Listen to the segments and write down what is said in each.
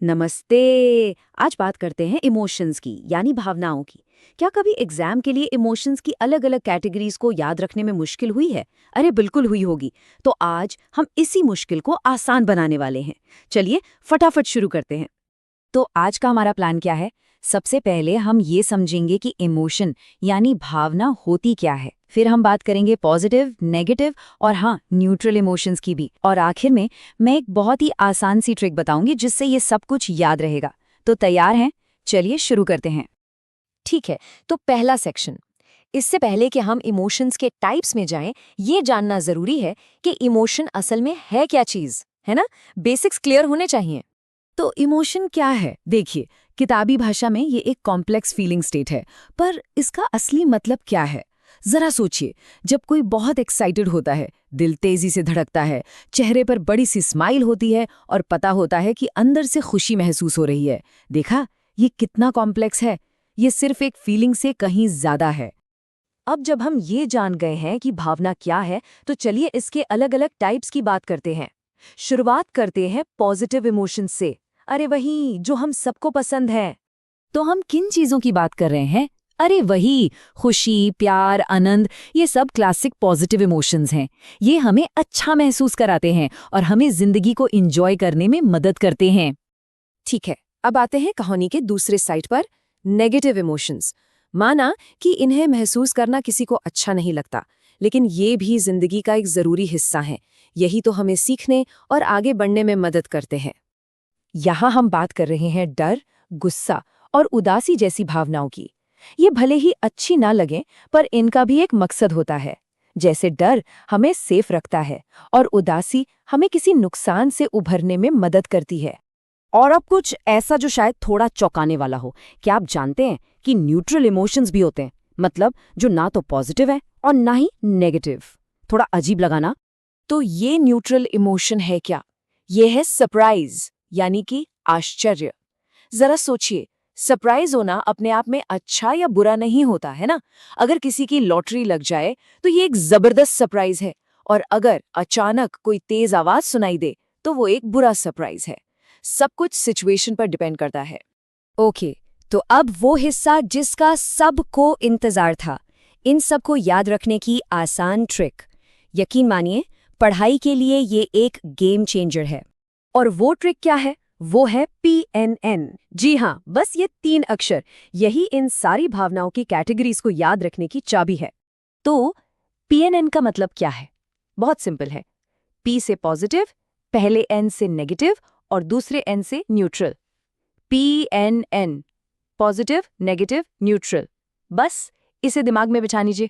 नमस्ते। आज बात करते हैं इमोशंस की, यानी भावनाओं की। क्या कभी एग्जाम के लिए इमोशंस की अलग अलग कैटेगरीज को याद रखने में मुश्किल हुई है? अरे बिल्कुल हुई होगी। तो आज हम इसी मुश्किल को आसान बनाने वाले हैं। चलिए फटाफट शुरू करते हैं। तो आज का हमारा प्लान क्या है? सबसे पहले हम ये समझेंगे कि इमोशन यानी भावना होती क्या है। फिर हम बात करेंगे पॉजिटिव, नेगेटिव और हाँ, न्यूट्रल इमोशंस की भी। और आखिर में मैं एक बहुत ही आसान सी ट्रिक बताऊंगी जिससे ये सब कुछ याद रहेगा। तो तैयार हैं? चलिए शुरू करते हैं। ठीक है, तो पहला सेक्शन। इससे पहले कि हम इमोशंस के टाइप्स में जाएं, ये जानना जरूरी है कि इमोशन असल में है क्या चीज, है ना? बेसिक्स क्लियर होने चाहिए। तो इमोशन क्या है? देखिए, किताबी भाषा में ये एक कॉम्प्लेक्स फीलिंग स्टेट है, पर इसका असली मतलब क्या है? जरा सोचिए, जब कोई बहुत एक्साइटेड होता है, दिल तेजी से धड़कता है, चेहरे पर बड़ी सी स्माइल होती है और पता होता है कि अंदर से खुशी महसूस हो रही है। देखा, ये कितना कॉम्प्लेक्स है। ये सिर्फ एक फीलिंग से कहीं ज्यादा है। अब जब हम ये जान गए हैं कि भावना क्या है, तो चलिए इसके अलग अलग टाइप्स की बात करते हैं। शुरुआत करते हैं पॉजिटिव इमोशंस से। अरे वही जो हम सबको पसंद है। तो हम किन चीजों की बात कर रहे हैं? अरे वही, खुशी, प्यार, आनंद, ये सब क्लासिक पॉजिटिव इमोशंस हैं। ये हमें अच्छा महसूस कराते हैं और हमें जिंदगी को एंजॉय करने में मदद करते हैं। ठीक है, अब आते हैं कहानी के दूसरे साइड पर, नेगेटिव इमोशंस। माना कि इन्हें महसूस करना किसी को अच्छा नहीं लगता, लेकिन ये भी जिंदगी का एक जरूरी हिस्सा है। यही तो हमें सीखने और आगे बढ़ने में मदद करते हैं। यहाँ हम बात कर रहे हैं डर, गुस्सा और उदासी जैसी भावनाओं की। ये भले ही अच्छी ना लगें, पर इनका भी एक मकसद होता है। जैसे डर हमें सेफ रखता है और उदासी हमें किसी नुकसान से उभरने में मदद करती है। और अब कुछ ऐसा जो शायद थोड़ा चौंकाने वाला हो। क्या आप जानते हैं कि न्यूट्रल इमोशंस भी होते हैं? मतलब जो ना तो पॉजिटिव है और ना ही नेगेटिव। थोड़ा अजीब लगा ना? तो ये न्यूट्रल इमोशन है क्या? ये है सरप्राइज, यानी कि आश्चर्य। जरा सोचिए, सरप्राइज होना अपने आप में अच्छा या बुरा नहीं होता, है ना? अगर किसी की लॉटरी लग जाए तो ये एक जबरदस्त सरप्राइज है, और अगर अचानक कोई तेज आवाज सुनाई दे तो वो एक बुरा सरप्राइज है। सब कुछ सिचुएशन पर डिपेंड करता है। ओके, तो अब वो हिस्सा जिसका सबको इंतजार था। इन सबको याद रखने की आसान ट्रिक। यकीन मानिए, पढ़ाई के लिए ये एक गेम चेंजर है। और वो ट्रिक क्या है? वो है PNN। जी हाँ, बस ये 3 अक्षर, यही इन सारी भावनाओं की कैटेगरीज को याद रखने की चाबी है। तो PNN का मतलब क्या है? बहुत सिंपल है। P से पॉजिटिव, पहले N से नेगेटिव और दूसरे N से neutral. PNN, positive, negative, neutral. बस इसे दिमाग में बिठा लीजिए।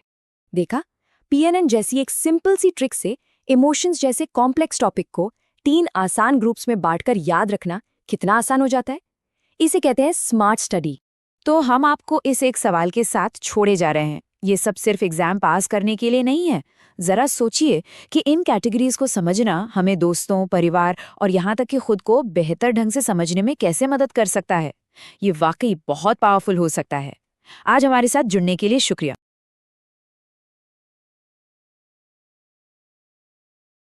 देखा, PNN जैसी एक सिंपल सी ट्रिक से इमोशंस जैसे कॉम्प्लेक्स टॉपिक को 3 आसान ग्रुप्स में बांटकर याद रखना कितना आसान हो जाता है। इसे कहते हैं स्मार्ट स्टडी। तो हम आपको इस एक सवाल के साथ छोड़े जा रहे हैं। ये सब सिर्फ एग्जाम पास करने के लिए नहीं है। जरा सोचिए कि इन कैटेगरीज को समझना हमें दोस्तों, परिवार और यहाँ तक कि खुद को बेहतर ढंग से समझने में कैसे मदद कर सकता है। ये वाकई बहुत पावरफुल हो सकता है। आज हमारे साथ जुड़ने के लिए शुक्रिया।